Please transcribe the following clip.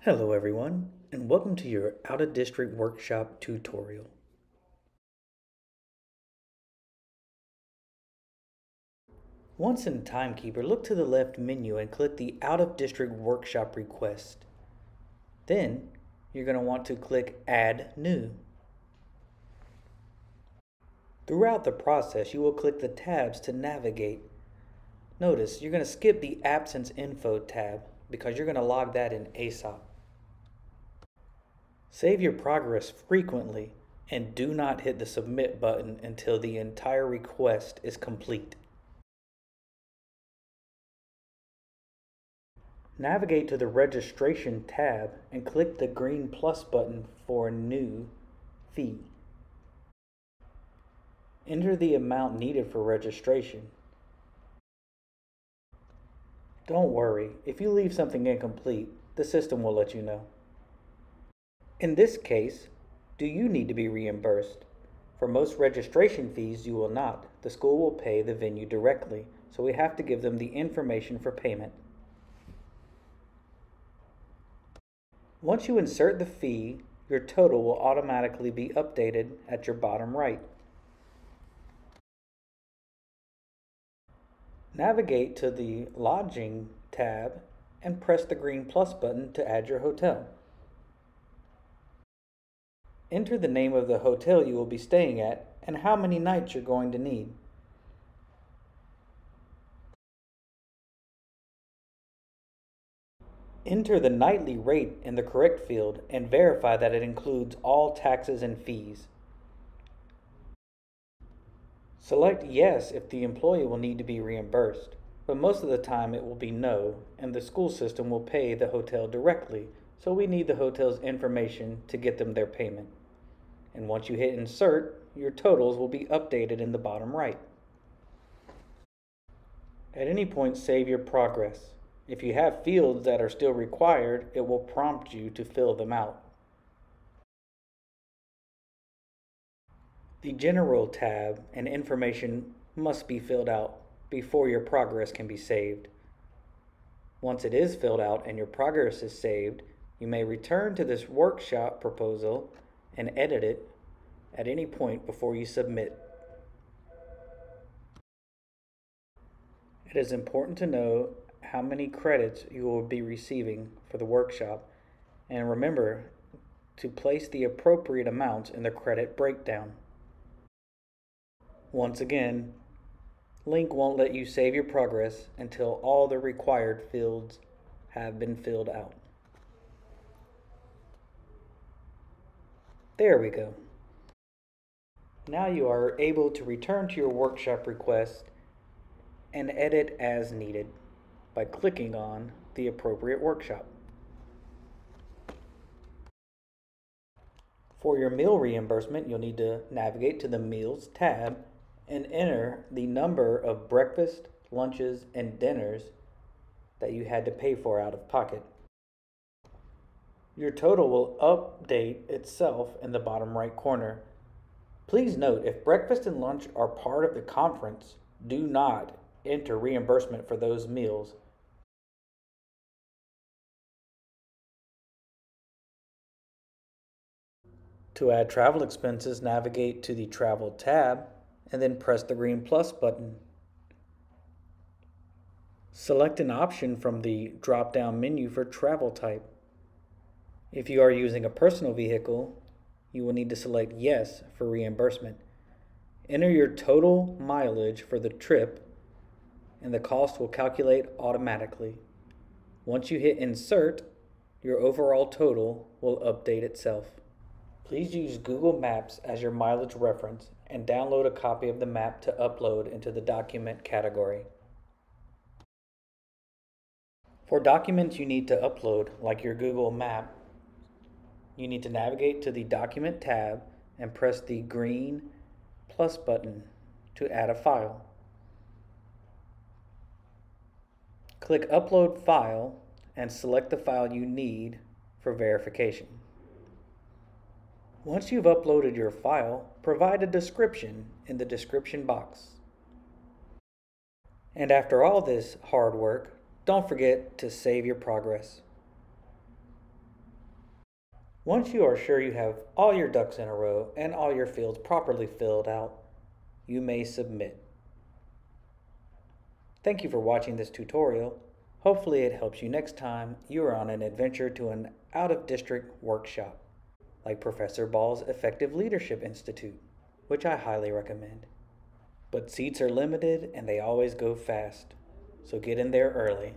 Hello everyone, and welcome to your out-of-district workshop tutorial. Once in Timekeeper, look to the left menu and click the out-of-district workshop request. Then, you're going to want to click Add New. Throughout the process, you will click the tabs to navigate. Notice, you're going to skip the Absence Info tab because you're going to log that in ASAP. Save your progress frequently and do not hit the submit button until the entire request is complete. Navigate to the registration tab and click the green plus button for a new fee. Enter the amount needed for registration. Don't worry, if you leave something incomplete, the system will let you know. In this case, do you need to be reimbursed? For most registration fees, you will not. The school will pay the venue directly, so we have to give them the information for payment. Once you insert the fee, your total will automatically be updated at your bottom right. Navigate to the Lodging tab and press the green plus button to add your hotel. Enter the name of the hotel you will be staying at and how many nights you're going to need. Enter the nightly rate in the correct field and verify that it includes all taxes and fees. Select yes if the employee will need to be reimbursed, but most of the time it will be no, and the school system will pay the hotel directly, so we need the hotel's information to get them their payment. And once you hit insert, your totals will be updated in the bottom right. At any point, save your progress. If you have fields that are still required, it will prompt you to fill them out. The General tab and information must be filled out before your progress can be saved. Once it is filled out and your progress is saved, you may return to this workshop proposal and edit it at any point before you submit. It is important to know how many credits you will be receiving for the workshop, and remember to place the appropriate amounts in the credit breakdown. Once again, Link won't let you save your progress until all the required fields have been filled out. There we go. Now you are able to return to your workshop request and edit as needed by clicking on the appropriate workshop. For your meal reimbursement, you'll need to navigate to the Meals tab and enter the number of breakfast, lunches, and dinners that you had to pay for out of pocket. Your total will update itself in the bottom right corner. Please note, if breakfast and lunch are part of the conference, do not enter reimbursement for those meals. To add travel expenses, navigate to the Travel tab and then press the green plus button. Select an option from the drop-down menu for travel type. If you are using a personal vehicle, you will need to select yes for reimbursement. Enter your total mileage for the trip and the cost will calculate automatically. Once you hit insert, your overall total will update itself. Please use Google Maps as your mileage reference and download a copy of the map to upload into the document category. For documents you need to upload, like your Google map, you need to navigate to the Document tab and press the green plus button to add a file. Click Upload File and select the file you need for verification. Once you've uploaded your file, provide a description in the description box. And after all this hard work, don't forget to save your progress. Once you are sure you have all your ducks in a row and all your fields properly filled out, you may submit. Thank you for watching this tutorial. Hopefully it helps you next time you are on an adventure to an out-of-district workshop, like Professor Ball's Effective Leadership Institute, which I highly recommend. But seats are limited and they always go fast, so get in there early.